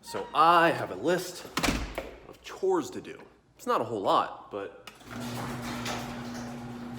So I have a list of chores to do. It's not a whole lot, but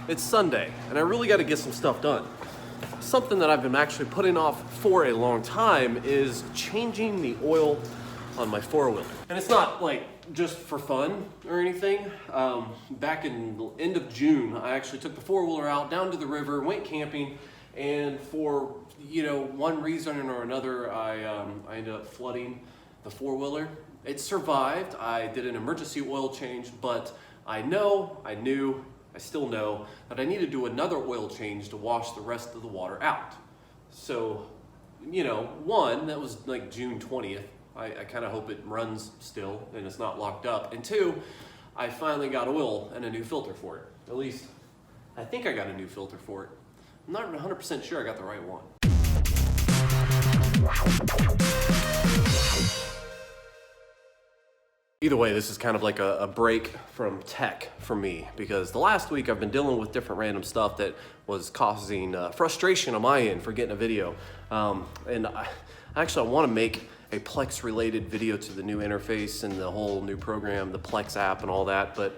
it's Sunday and I really got to get some stuff done. Something that I've been actually putting off for a long time is changing the oil on my four-wheeler. And it's not like just for fun or anything. Back in the end of June, I actually took the four-wheeler out down to the river, went camping, and for one reason or another, I ended up flooding the four-wheeler. It survived. I did an emergency oil change, but I still know that I need to do another oil change to wash the rest of the water out. So, one, that was like June 20th. I kind of hope it runs still and it's not locked up. And two, I finally got oil and a new filter for it. At least, I think I got a new filter for it. I'm not 100% sure I got the right one. Either way, this is kind of like a break from tech for me, because the last week I've been dealing with different random stuff that was causing frustration on my end for getting a video. And I want to make a Plex related video to the new interface and the whole new program, the Plex app and all that. But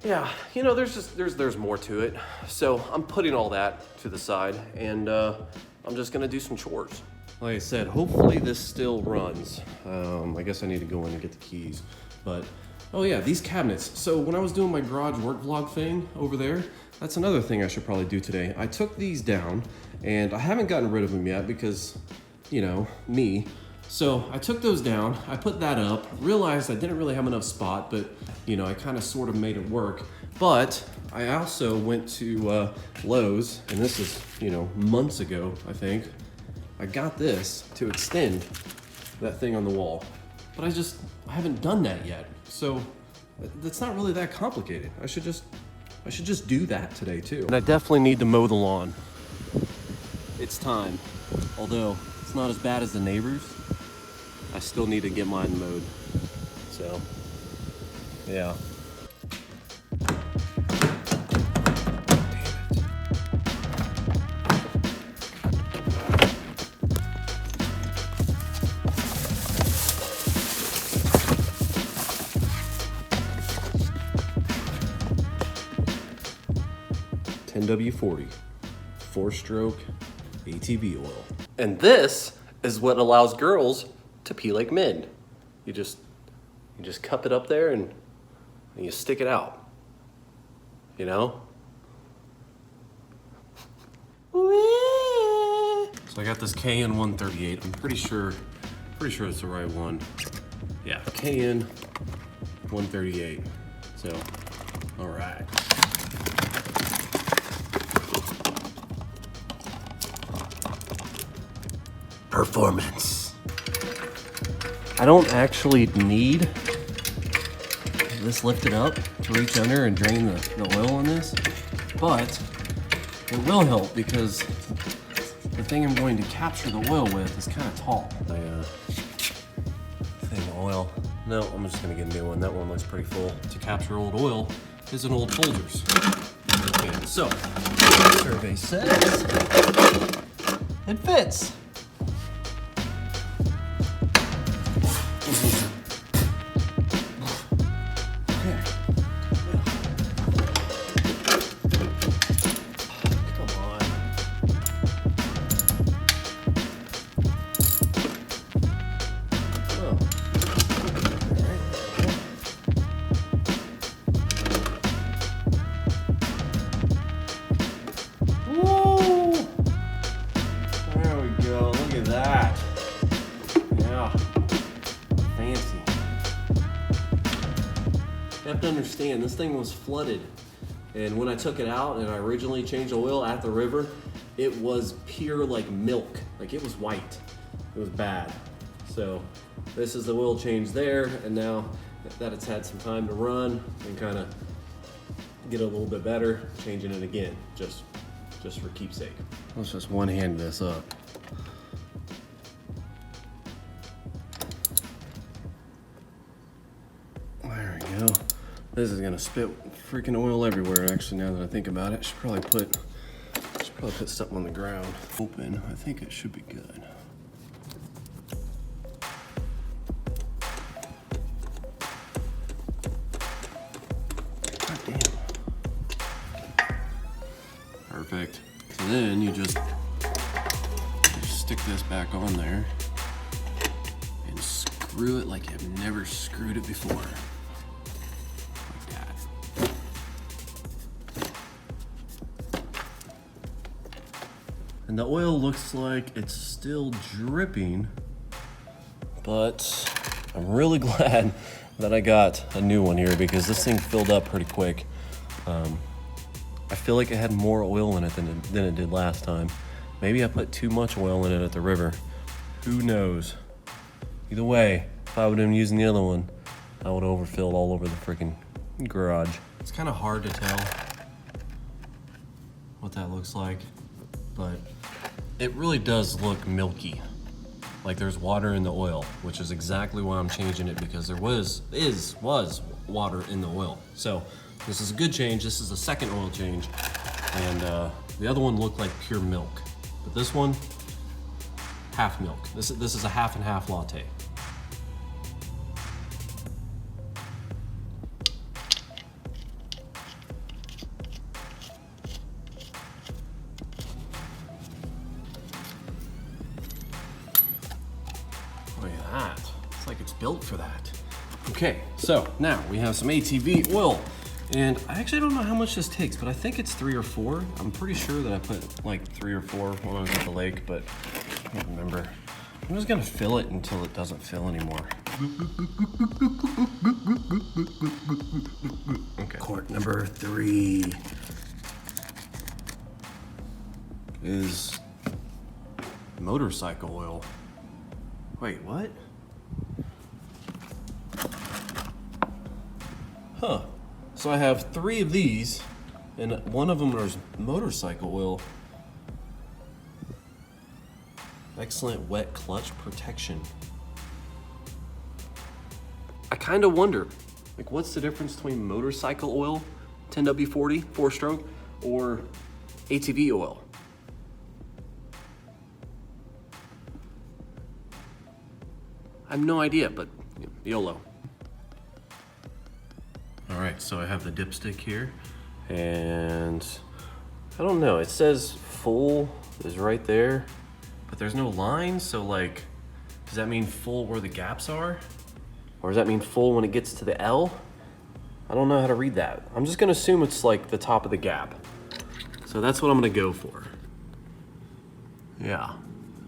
yeah, there's more to it. So I'm putting all that to the side and I'm just gonna do some chores. Like I said, hopefully this still runs. I guess I need to go in and get the keys. But, oh yeah, these cabinets. So when I was doing my garage work vlog thing over there, that's another thing I should probably do today. I took these down, and I haven't gotten rid of them yet because, me. So I took those down, I put that up, realized I didn't really have enough spot, but, I kind of sort of made it work. But I also went to Lowe's, and this is, months ago, I think. I got this to extend that thing on the wall, but I haven't done that yet. So that's not really that complicated. I should just do that today too. And I definitely need to mow the lawn. It's time. Although it's not as bad as the neighbors, I still need to get mine mowed. So, yeah. W40 4-stroke ATV oil. And this is what allows girls to pee like men. You just cup it up there and you stick it out. So I got this KN 138. I'm pretty sure it's the right one. Yeah, KN 138. So, all right. Performance. I don't actually need this lifted up to reach under and drain the oil on this, but it will help because the thing I'm going to capture the oil with is kind of tall. Oil. No, I'm just gonna get a new one. That one looks pretty full. To capture old oil is an old Folgers. Okay, so, survey says it fits. You have to understand, this thing was flooded. And when I took it out and I originally changed the oil at the river, it was pure like milk. Like it was white. It was bad. So this is the oil change there. And now that it's had some time to run and kind of get a little bit better, changing it again, just for keepsake. Let's just one hand this up. There we go. This is gonna spit freaking oil everywhere. Actually, now that I think about it, should probably put something on the ground. Open. I think it should be good. this back on there and screw it like I've never screwed it before. Like that. And the oil looks like it's still dripping, but I'm really glad that I got a new one here because this thing filled up pretty quick. I feel like it had more oil in it than it did last time. Maybe I put too much oil in it at the river. Who knows? Either way, if I would have been using the other one, I would have overfilled all over the freaking garage. It's kind of hard to tell what that looks like, but it really does look milky. Like there's water in the oil, which is exactly why I'm changing it, because there was water in the oil. So this is a good change. This is a second oil change. And the other one looked like pure milk. But this one, half milk. This is a half and half latte. Look at that. It's like it's built for that. Okay, so now we have some ATV oil. And I actually don't know how much this takes, but I think it's 3 or 4. I'm pretty sure that I put like 3 or 4 when I was at the lake, but I don't remember. I'm just gonna fill it until it doesn't fill anymore. Okay. Quart number 3 is motorcycle oil. Wait, what? Huh. So I have 3 of these, and one of them is motorcycle oil. Excellent wet clutch protection. I kind of wonder, like, what's the difference between motorcycle oil, 10W40, 4-stroke, or ATV oil? I have no idea, but YOLO. All right, so I have the dipstick here, and I don't know, it says full is right there, but there's no line, so like, does that mean full where the gaps are? Or does that mean full when it gets to the L? I don't know how to read that. I'm just gonna assume it's like the top of the gap. So that's what I'm gonna go for. Yeah,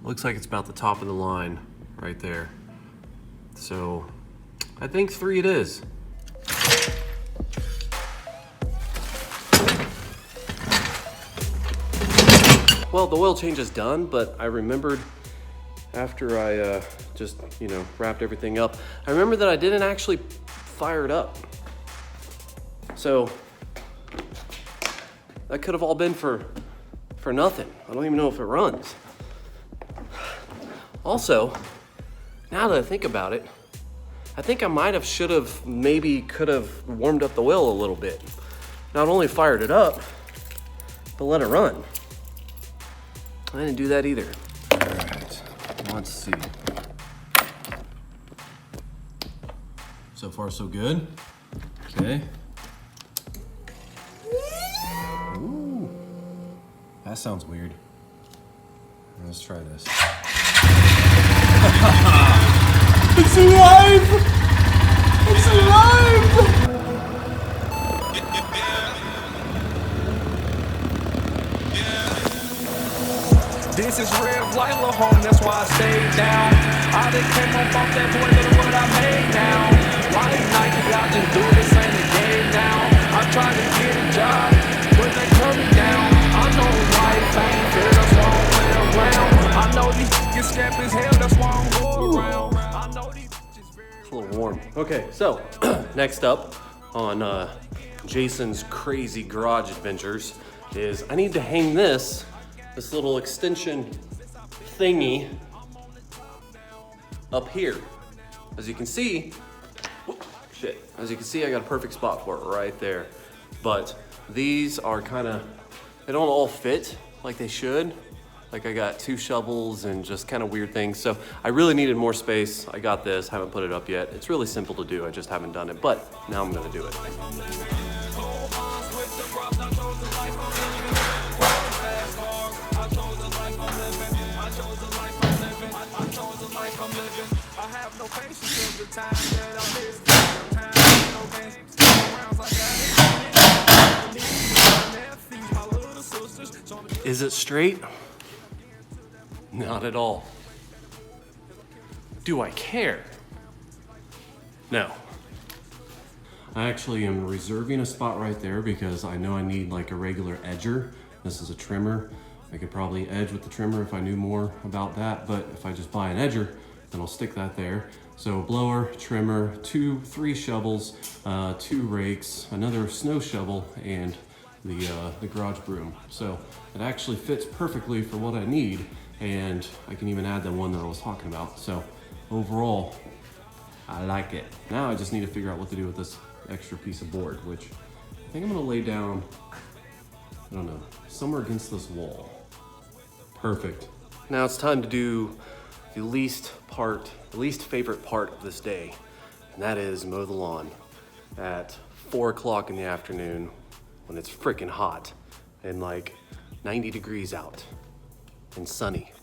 looks like it's about the top of the line right there. So I think 3 it is. Well, the oil change is done, but I remembered after I just, wrapped everything up, I remember that I didn't actually fire it up. So that could have all been for nothing. I don't even know if it runs. Also, now that I think about it, I think I could have warmed up the oil a little bit. Not only fired it up, but let it run. I didn't do that either. All right, let's see. So far, so good. Okay. Ooh, that sounds weird. Let's try this. It's alive! It's alive! This is real life, little home, that's why I stayed down. I done came home off that boy, look what I made now. Life Nike, I just do this, ain't a game now. I'm trying to get a job, but they cut me down. I know life ain't fair, that's why I'm playing around. I know these get scamp as hell, that's why I'm going around. I know these just very... It's a little warm. Okay, so next up on Jason's crazy garage adventures is I need to hang this little extension thingy up here. As you can see, I got a perfect spot for it right there. But these are they don't all fit like they should. Like I got 2 shovels and just kind of weird things. So I really needed more space. I got this, haven't put it up yet. It's really simple to do, I just haven't done it, but now I'm gonna do it. I have no patience for the time that I missed. Time, no games, rounds like I Is it straight? Not at all. Do I care? No. I actually am reserving a spot right there because I know I need like a regular edger. This is a trimmer. I could probably edge with the trimmer if I knew more about that, but if I just buy an edger, then I'll stick that there. So blower, trimmer, 3 shovels, 2 rakes, another snow shovel, and the garage broom. So it actually fits perfectly for what I need, and I can even add the one that I was talking about. So overall, I like it. Now I just need to figure out what to do with this extra piece of board, which I think I'm gonna lay down, I don't know, somewhere against this wall. Perfect. Now it's time to do the least favorite part of this day, and that is mow the lawn at 4 o'clock in the afternoon when it's freaking hot and like 90 degrees out and sunny.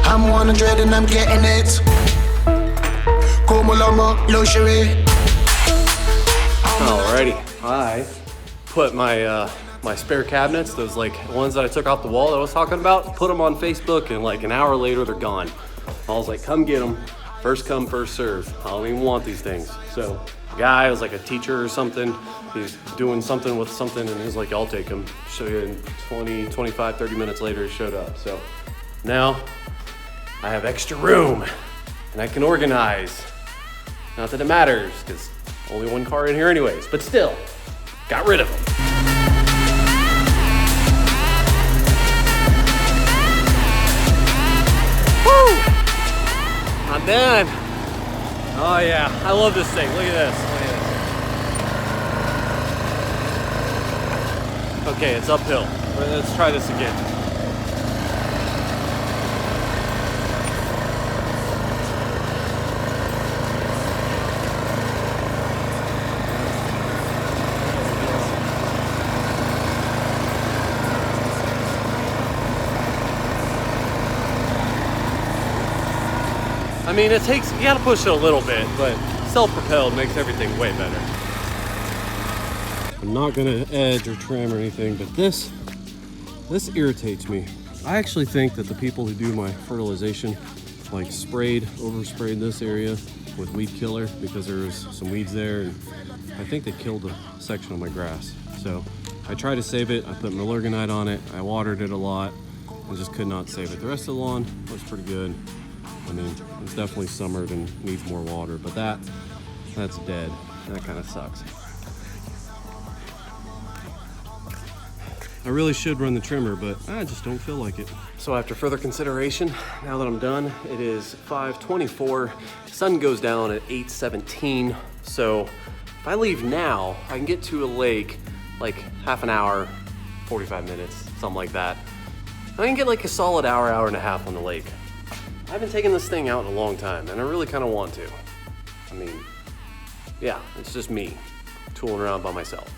I'm 100 and I'm getting it. Como lomo, luxury. Alrighty, I put my my spare cabinets, those like ones that I took off the wall that I was talking about, put them on Facebook, and like an hour later they're gone. I was like, come get them, first come, first serve. I don't even want these things. So the guy was like a teacher or something, he's doing something with something, and he's like, I'll take them. Show you in 20, 25, 30 minutes later, he showed up. So now I have extra room and I can organize. Not that it matters, because only one car in here anyways, but still, got rid of them. Woo! I'm done. Oh yeah, I love this thing. Look at this. Look at this. Okay, it's uphill. Let's try this again. I mean, it takes, you gotta push it a little bit, but self-propelled makes everything way better. I'm not gonna edge or trim or anything, but this irritates me. I actually think that the people who do my fertilization, like oversprayed this area with weed killer because there was some weeds there, and I think they killed a section of my grass. So I tried to save it, I put Millergonite on it, I watered it a lot, and just could not save it. The rest of the lawn was pretty good. I mean, it's definitely summered and needs more water, but that's dead. That kind of sucks. I really should run the trimmer, but I just don't feel like it. So after further consideration, now that I'm done, it is 5:24. Sun goes down at 8:17. So if I leave now, I can get to a lake like half an hour, 45 minutes, something like that. I can get like a solid hour and a half on the lake. I haven't taken this thing out in a long time, and I really kind of want to. I mean, yeah, it's just me tooling around by myself.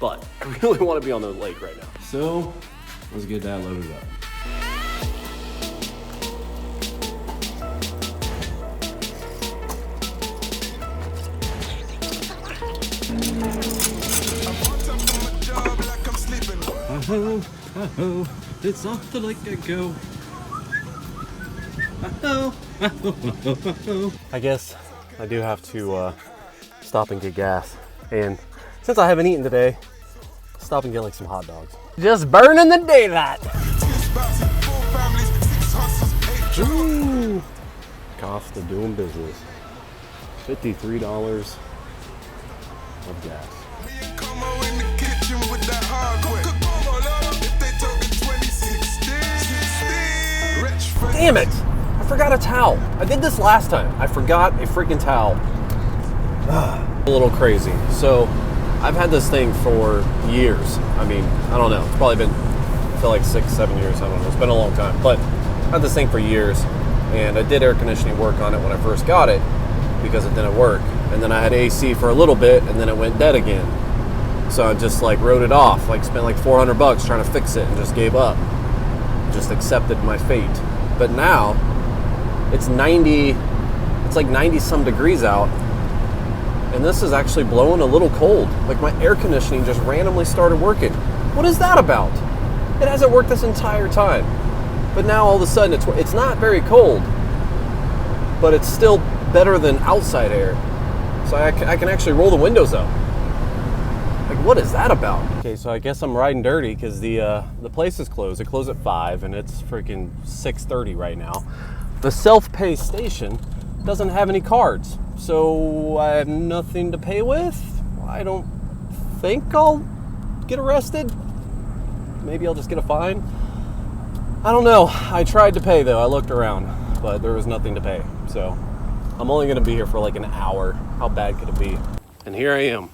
But I really want to be on the lake right now. So let's get that loaded up. Oh, oh, it's off the lake I go. I guess I do have to stop and get gas, and since I haven't eaten today, stop and get like some hot dogs. Just burning the daylight. Ooh. Cost of doing business. $53 of gas. Damn it! I forgot a towel. I did this last time. I forgot a freaking towel. A little crazy. So, I've had this thing for years. I mean, I don't know. It's probably been, I feel like 6, 7 years. I don't know. It's been a long time. But I had this thing for years. And I did air conditioning work on it when I first got it because it didn't work. And then I had AC for a little bit and then it went dead again. So I just like wrote it off, like spent like $400 trying to fix it and just gave up. Just accepted my fate. But now it's like 90 some degrees out. And this is actually blowing a little cold. Like my air conditioning just randomly started working. What is that about? It hasn't worked this entire time. But now all of a sudden it's not very cold, but it's still better than outside air. So I can actually roll the windows up. Like, what is that about? Okay, so I guess I'm riding dirty because the place is closed. It closed at 5 and it's freaking 6:30 right now. The self-pay station doesn't have any cards, so I have nothing to pay with. I don't think I'll get arrested. Maybe I'll just get a fine. I don't know. I tried to pay though. I looked around, but there was nothing to pay. So I'm only gonna be here for like an hour. How bad could it be? And here I am.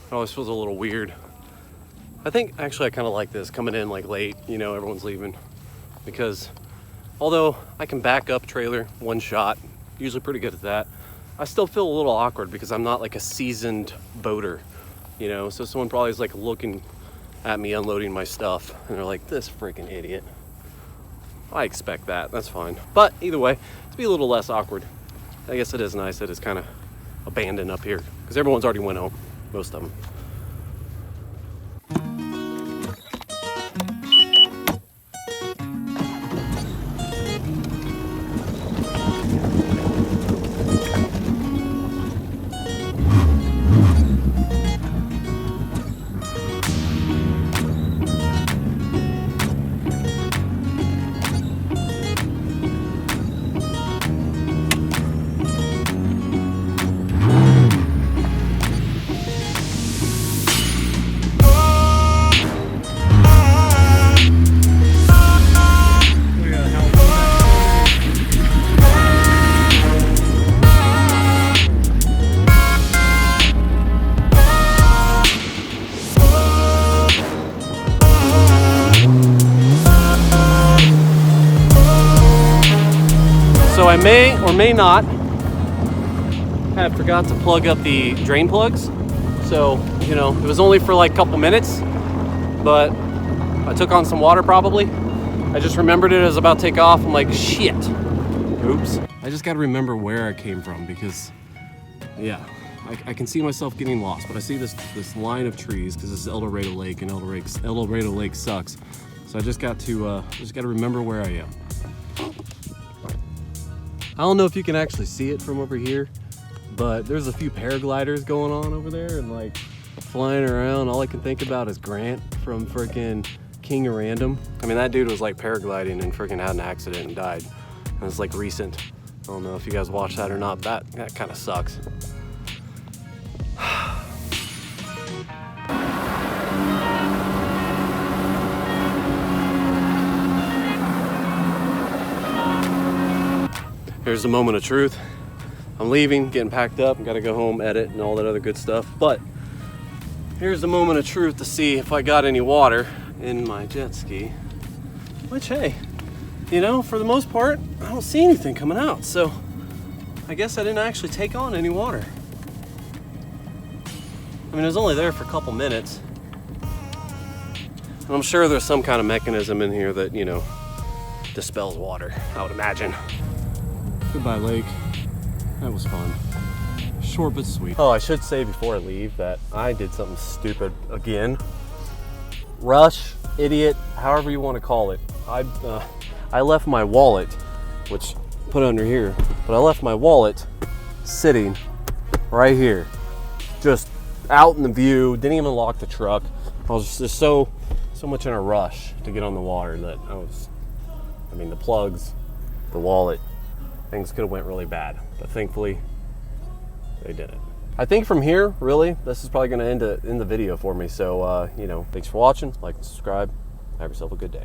It always feels a little weird. I think actually I kind of like this, coming in like late, you know, everyone's leaving. Because although I can back up trailer one shot, usually pretty good at that, I still feel a little awkward because I'm not like a seasoned boater, you know? So someone probably is like looking at me unloading my stuff and they're like, this freaking idiot. I expect that, that's fine. But either way, to be a little less awkward, I guess it is nice that it's kind of abandoned up here because everyone's already went home. Most of them. So I may or may not have forgot to plug up the drain plugs. So, you know, it was only for like a couple minutes, but I took on some water probably. I just remembered it as about to take off. I'm like, shit. Oops. I just gotta remember where I came from because, yeah, I can see myself getting lost, but I see this line of trees because this is El Dorado Lake and El Dorado Lake sucks. So I just got to remember where I am. I don't know if you can actually see it from over here, but there's a few paragliders going on over there and like flying around. All I can think about is Grant from freaking King of Random. I mean, that dude was like paragliding and freaking had an accident and died. And it's like recent. I don't know if you guys watched that or not. That kind of sucks. Here's the moment of truth. I'm leaving, getting packed up, gotta go home, edit, and all that other good stuff. But here's the moment of truth to see if I got any water in my jet ski. Which, hey, you know, for the most part, I don't see anything coming out. So I guess I didn't actually take on any water. I mean, it was only there for a couple minutes. And I'm sure there's some kind of mechanism in here that, you know, dispels water, I would imagine. Goodbye, lake. That was fun. Short but sweet. Oh, I should say before I leave that I did something stupid again. Rush, idiot, however you want to call it. I left my wallet, which put under here, but I left my wallet sitting right here, just out in the view. Didn't even lock the truck. I was just so much in a rush to get on the water that I mean, the plugs, the wallet, things could have went really bad, but thankfully they didn't. I think from here, really, this is probably going to end the video for me. So, you know, thanks for watching. Like and subscribe. Have yourself a good day.